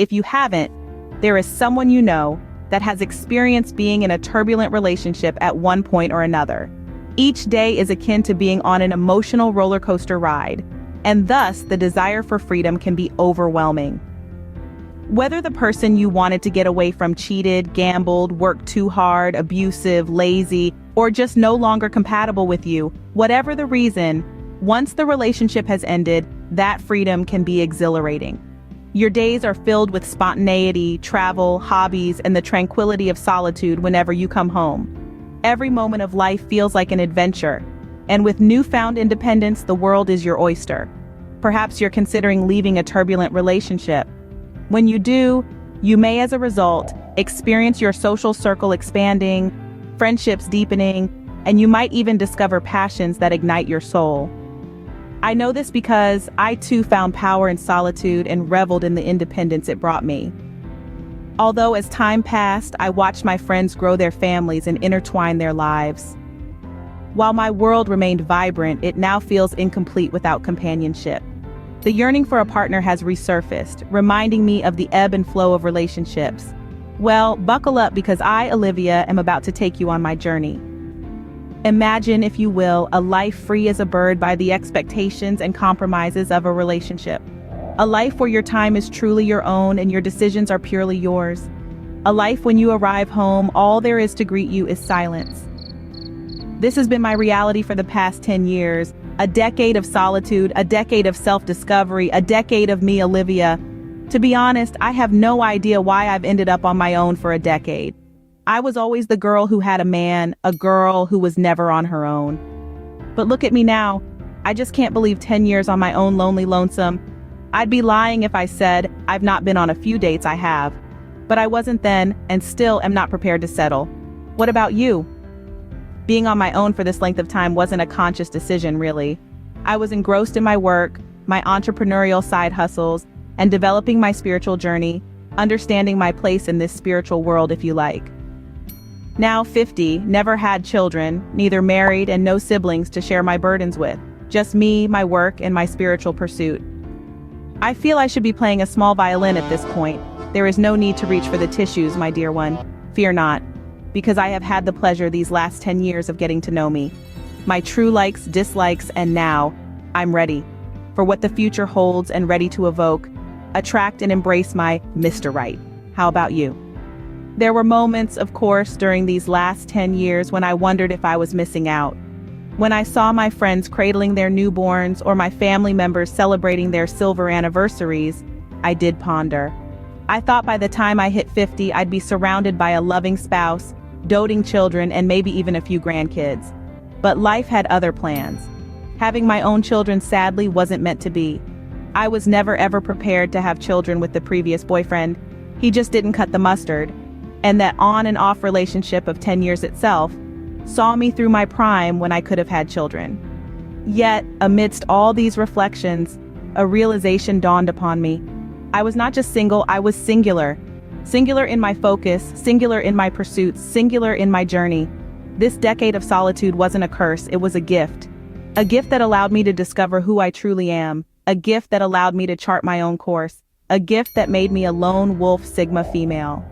If you haven't, there is someone you know that has experienced being in a turbulent relationship at one point or another. Each day is akin to being on an emotional roller coaster ride, and thus the desire for freedom can be overwhelming. Whether the person you wanted to get away from cheated, gambled, worked too hard, abusive, lazy, or just no longer compatible with you, whatever the reason, once the relationship has ended, that freedom can be exhilarating. Your days are filled with spontaneity, travel, hobbies, and the tranquility of solitude whenever you come home. Every moment of life feels like an adventure, and with newfound independence, the world is your oyster. Perhaps you're considering leaving a turbulent relationship. When you do, you may, as a result, experience your social circle expanding, friendships deepening, and you might even discover passions that ignite your soul. I know this because I too found power in solitude and reveled in the independence it brought me. Although as time passed, I watched my friends grow their families and intertwine their lives. While my world remained vibrant, it now feels incomplete without companionship. The yearning for a partner has resurfaced, reminding me of the ebb and flow of relationships. Well, buckle up because I, Olivia, am about to take you on my journey. Imagine, if you will, a life free as a bird by the expectations and compromises of a relationship. A life where your time is truly your own and your decisions are purely yours. A life when you arrive home, all there is to greet you is silence. This has been my reality for the past 10 years. A decade of solitude, a decade of self-discovery, a decade of me, Olivia. To be honest, I have no idea why I've ended up on my own for a decade. I was always the girl who had a man, a girl who was never on her own. But look at me now. I just can't believe 10 years on my own, lonely, lonesome. I'd be lying if I said I've not been on a few dates. I have. But I wasn't then, and still am not prepared to settle. What about you? Being on my own for this length of time wasn't a conscious decision, really. I was engrossed in my work, my entrepreneurial side hustles, and developing my spiritual journey, understanding my place in this spiritual world, if you like. Now 50, never had children, neither married, and no siblings to share my burdens with. Just me, my work, and my spiritual pursuit. I feel I should be playing a small violin at this point. There is no need to reach for the tissues, my dear one. Fear not. Because I have had the pleasure these last 10 years of getting to know me. My true likes, dislikes, and now, I'm ready. For what the future holds and ready to evoke, attract and embrace my Mr. Right. How about you? There were moments, of course, during these last 10 years when I wondered if I was missing out. When I saw my friends cradling their newborns or my family members celebrating their silver anniversaries, I did ponder. I thought by the time I hit 50, I'd be surrounded by a loving spouse, doting children, and maybe even a few grandkids. But life had other plans. Having my own children sadly wasn't meant to be. I was never ever prepared to have children with the previous boyfriend. He just didn't cut the mustard. And that on and off relationship of 10 years itself saw me through my prime when I could have had children. Yet, amidst all these reflections, a realization dawned upon me. I was not just single, I was singular. Singular in my focus, singular in my pursuits, singular in my journey. This decade of solitude wasn't a curse, it was a gift. A gift that allowed me to discover who I truly am. A gift that allowed me to chart my own course. A gift that made me a lone wolf Sigma female.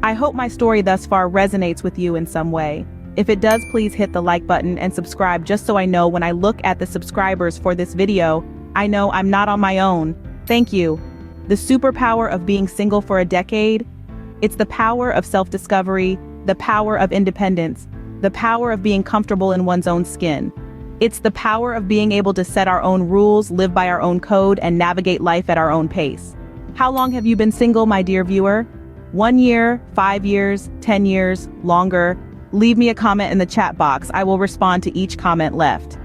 I hope my story thus far resonates with you in some way. If it does, please hit the like button and subscribe just so I know when I look at the subscribers for this video, I know I'm not on my own. Thank you. The superpower of being single for a decade? It's the power of self-discovery, the power of independence, the power of being comfortable in one's own skin. It's the power of being able to set our own rules, live by our own code, and navigate life at our own pace. How long have you been single, my dear viewer? 1 year, 5 years, 10 years, longer? Leave me a comment in the chat box. I will respond to each comment left.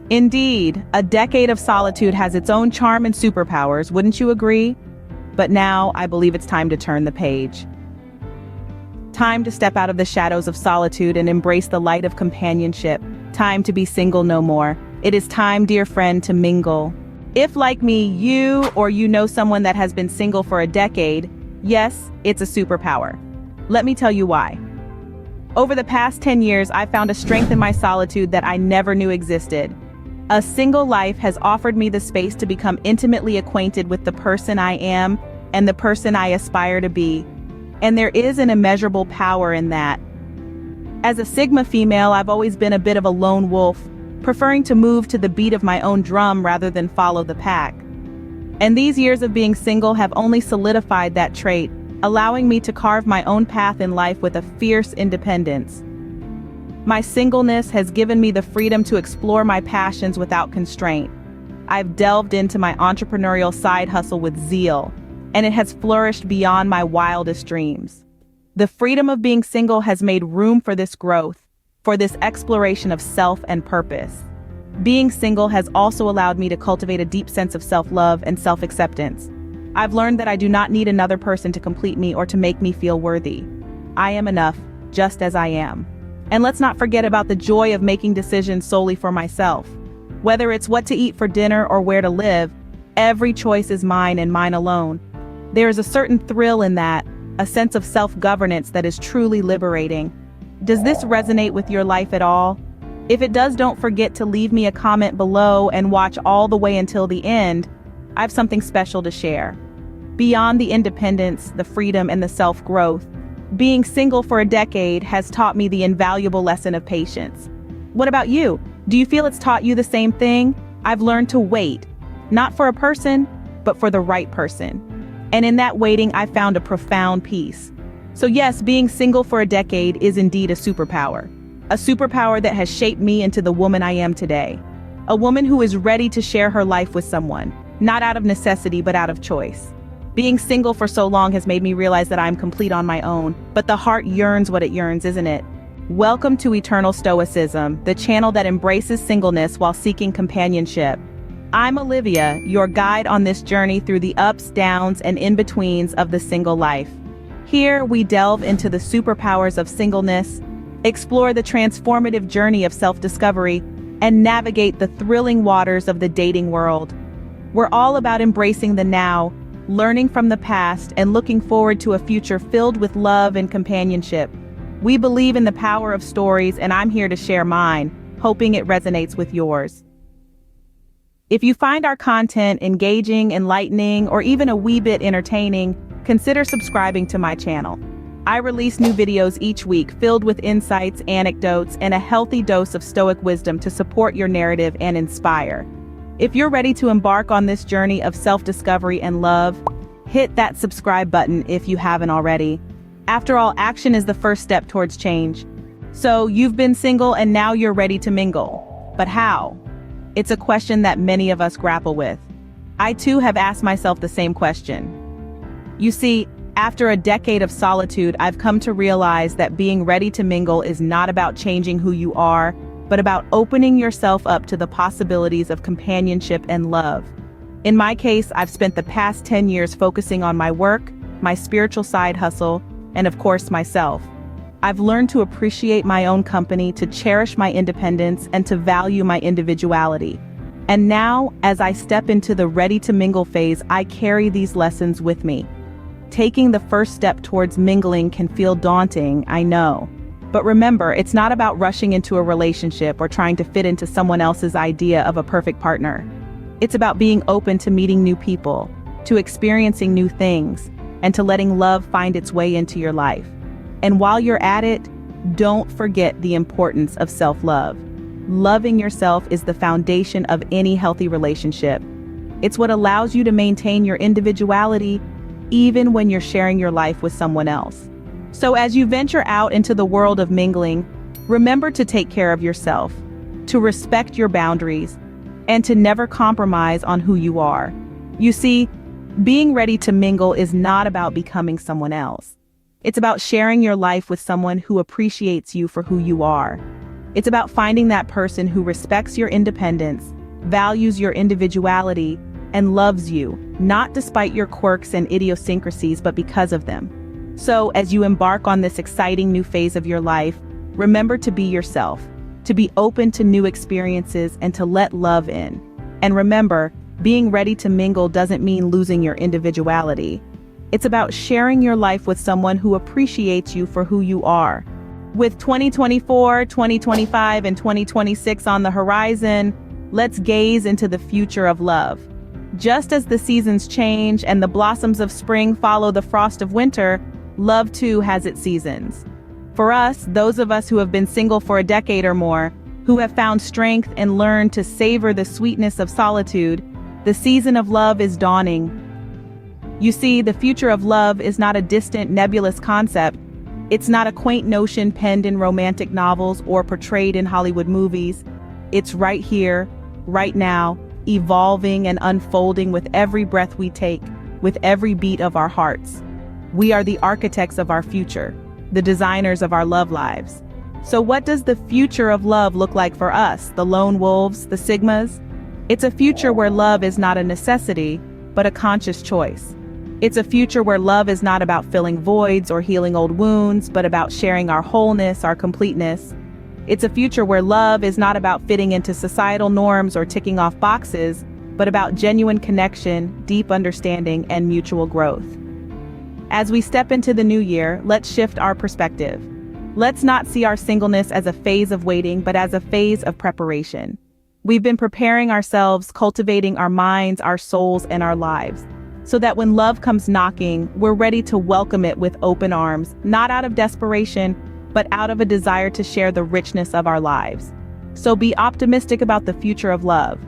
Indeed, a decade of solitude has its own charm and superpowers, wouldn't you agree? But now, I believe it's time to turn the page. Time to step out of the shadows of solitude and embrace the light of companionship. Time to be single no more. It is time, dear friend, to mingle. If, like me, you or you know someone that has been single for a decade, yes, it's a superpower. Let me tell you why. Over the past 10 years, I've found a strength in my solitude that I never knew existed. A single life has offered me the space to become intimately acquainted with the person I am and the person I aspire to be. And there is an immeasurable power in that. As a Sigma female, I've always been a bit of a lone wolf, preferring to move to the beat of my own drum rather than follow the pack. And these years of being single have only solidified that trait, allowing me to carve my own path in life with a fierce independence. My singleness has given me the freedom to explore my passions without constraint. I've delved into my entrepreneurial side hustle with zeal, and it has flourished beyond my wildest dreams. The freedom of being single has made room for this growth, for this exploration of self and purpose. Being single has also allowed me to cultivate a deep sense of self-love and self-acceptance. I've learned that I do not need another person to complete me or to make me feel worthy. I am enough, just as I am. And let's not forget about the joy of making decisions solely for myself. Whether it's what to eat for dinner or where to live, every choice is mine and mine alone. There is a certain thrill in that, a sense of self-governance that is truly liberating. Does this resonate with your life at all? If it does, don't forget to leave me a comment below and watch all the way until the end. I have something special to share. Beyond the independence, the freedom, and the self-growth, being single for a decade has taught me the invaluable lesson of patience. What about you? Do you feel it's taught you the same thing? I've learned to wait, not for a person, but for the right person. And in that waiting, I found a profound peace. So yes, being single for a decade is indeed a superpower. A superpower that has shaped me into the woman I am today. A woman who is ready to share her life with someone, not out of necessity, but out of choice. Being single for so long has made me realize that I'm complete on my own, but the heart yearns what it yearns, isn't it? Welcome to Eternal Stoicism, the channel that embraces singleness while seeking companionship. I'm Olivia, your guide on this journey through the ups, downs, and in-betweens of the single life. Here, we delve into the superpowers of singleness, explore the transformative journey of self-discovery, and navigate the thrilling waters of the dating world. We're all about embracing the now, learning from the past, and looking forward to a future filled with love and companionship. We believe in the power of stories, and I'm here to share mine, hoping it resonates with yours. If you find our content engaging, enlightening, or even a wee bit entertaining, consider subscribing to my channel. I release new videos each week filled with insights, anecdotes, and a healthy dose of Stoic wisdom to support your narrative and inspire. If you're ready to embark on this journey of self-discovery and love, hit that subscribe button if you haven't already. After all, action is the first step towards change. So you've been single and now you're ready to mingle. But how? It's a question that many of us grapple with. I too have asked myself the same question. You see, after a decade of solitude, I've come to realize that being ready to mingle is not about changing who you are, but about opening yourself up to the possibilities of companionship and love. In my case, I've spent the past 10 years focusing on my work, my spiritual side hustle, and of course, myself. I've learned to appreciate my own company, to cherish my independence, and to value my individuality. And now, as I step into the ready-to-mingle phase, I carry these lessons with me. Taking the first step towards mingling can feel daunting, I know. But remember, it's not about rushing into a relationship or trying to fit into someone else's idea of a perfect partner. It's about being open to meeting new people, to experiencing new things, and to letting love find its way into your life. And while you're at it, don't forget the importance of self-love. Loving yourself is the foundation of any healthy relationship. It's what allows you to maintain your individuality even when you're sharing your life with someone else. So as you venture out into the world of mingling, remember to take care of yourself, to respect your boundaries, and to never compromise on who you are. You see, being ready to mingle is not about becoming someone else. It's about sharing your life with someone who appreciates you for who you are. It's about finding that person who respects your independence, values your individuality, and loves you, not despite your quirks and idiosyncrasies, but because of them. So, as you embark on this exciting new phase of your life, remember to be yourself, to be open to new experiences, and to let love in. And remember, being ready to mingle doesn't mean losing your individuality. It's about sharing your life with someone who appreciates you for who you are. With 2024, 2025, and 2026 on the horizon, let's gaze into the future of love. Just as the seasons change and the blossoms of spring follow the frost of winter, love too has its seasons. For us, those of us who have been single for a decade or more, who have found strength and learned to savor the sweetness of solitude, the season of love is dawning. You see, the future of love is not a distant, nebulous concept. It's not a quaint notion penned in romantic novels or portrayed in Hollywood movies. It's right here, right now, evolving and unfolding with every breath we take, with every beat of our hearts. We are the architects of our future, the designers of our love lives. So what does the future of love look like for us, the lone wolves, the sigmas? It's a future where love is not a necessity, but a conscious choice. It's a future where love is not about filling voids or healing old wounds, but about sharing our wholeness, our completeness. It's a future where love is not about fitting into societal norms or ticking off boxes, but about genuine connection, deep understanding, and mutual growth. As we step into the new year, let's shift our perspective. Let's not see our singleness as a phase of waiting, but as a phase of preparation. We've been preparing ourselves, cultivating our minds, our souls, and our lives, so that when love comes knocking, we're ready to welcome it with open arms, not out of desperation, but out of a desire to share the richness of our lives. So be optimistic about the future of love.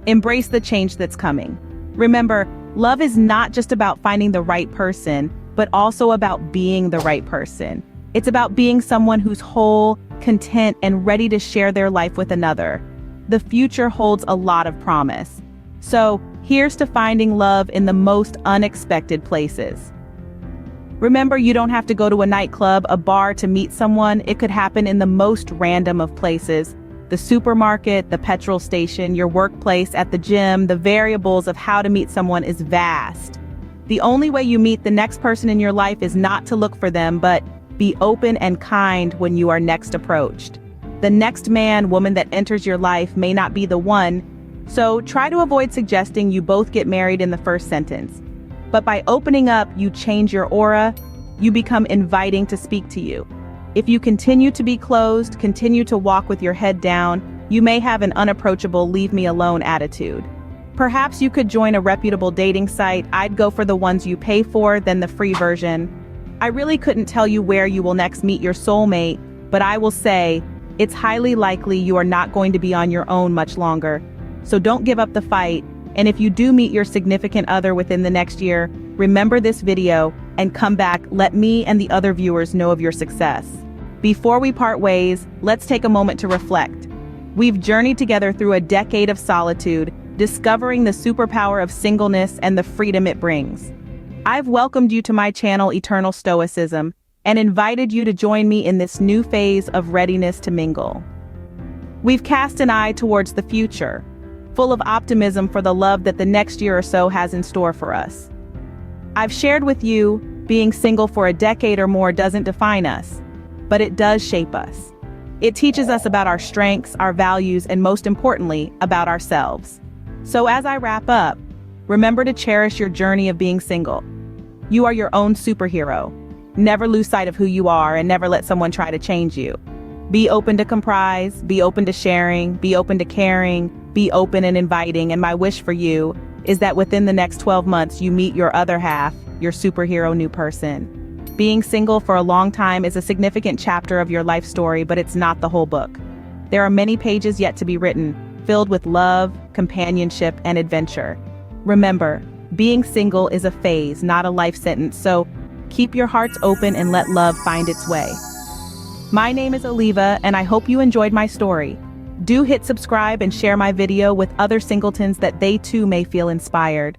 Embrace the change that's coming. Remember, love is not just about finding the right person, but also about being the right person. It's about being someone who's whole, content, and ready to share their life with another. The future holds a lot of promise. So, here's to finding love in the most unexpected places. Remember, you don't have to go to a nightclub, a bar to meet someone. It could happen in the most random of places. The supermarket, the petrol station, your workplace, at the gym. The variables of how to meet someone is vast. The only way you meet the next person in your life is not to look for them, but be open and kind when you are next approached. The next man, woman that enters your life may not be the one, so try to avoid suggesting you both get married in the first sentence. But by opening up, you change your aura, you become inviting to speak to you. If you continue to be closed, continue to walk with your head down, you may have an unapproachable leave me alone attitude. Perhaps you could join a reputable dating site. I'd go for the ones you pay for than the free version. I really couldn't tell you where you will next meet your soulmate, but I will say, it's highly likely you are not going to be on your own much longer. So don't give up the fight. And if you do meet your significant other within the next year, remember this video and come back. Let me and the other viewers know of your success. Before we part ways, let's take a moment to reflect. We've journeyed together through a decade of solitude, discovering the superpower of singleness and the freedom it brings. I've welcomed you to my channel, Eternal Stoicism, and invited you to join me in this new phase of readiness to mingle. We've cast an eye towards the future, full of optimism for the love that the next year or so has in store for us. I've shared with you, being single for a decade or more doesn't define us, but it does shape us. It teaches us about our strengths, our values, and most importantly, about ourselves. So as I wrap up, remember to cherish your journey of being single. You are your own superhero. Never lose sight of who you are and never let someone try to change you. Be open to comprise, be open to sharing, be open to caring, be open and inviting. And my wish for you is that within the next 12 months, you meet your other half, your superhero new person. Being single for a long time is a significant chapter of your life story, but it's not the whole book. There are many pages yet to be written, filled with love, companionship, and adventure. Remember, being single is a phase, not a life sentence, so keep your hearts open and let love find its way. My name is Oliva, and I hope you enjoyed my story. Do hit subscribe and share my video with other singletons that they too may feel inspired.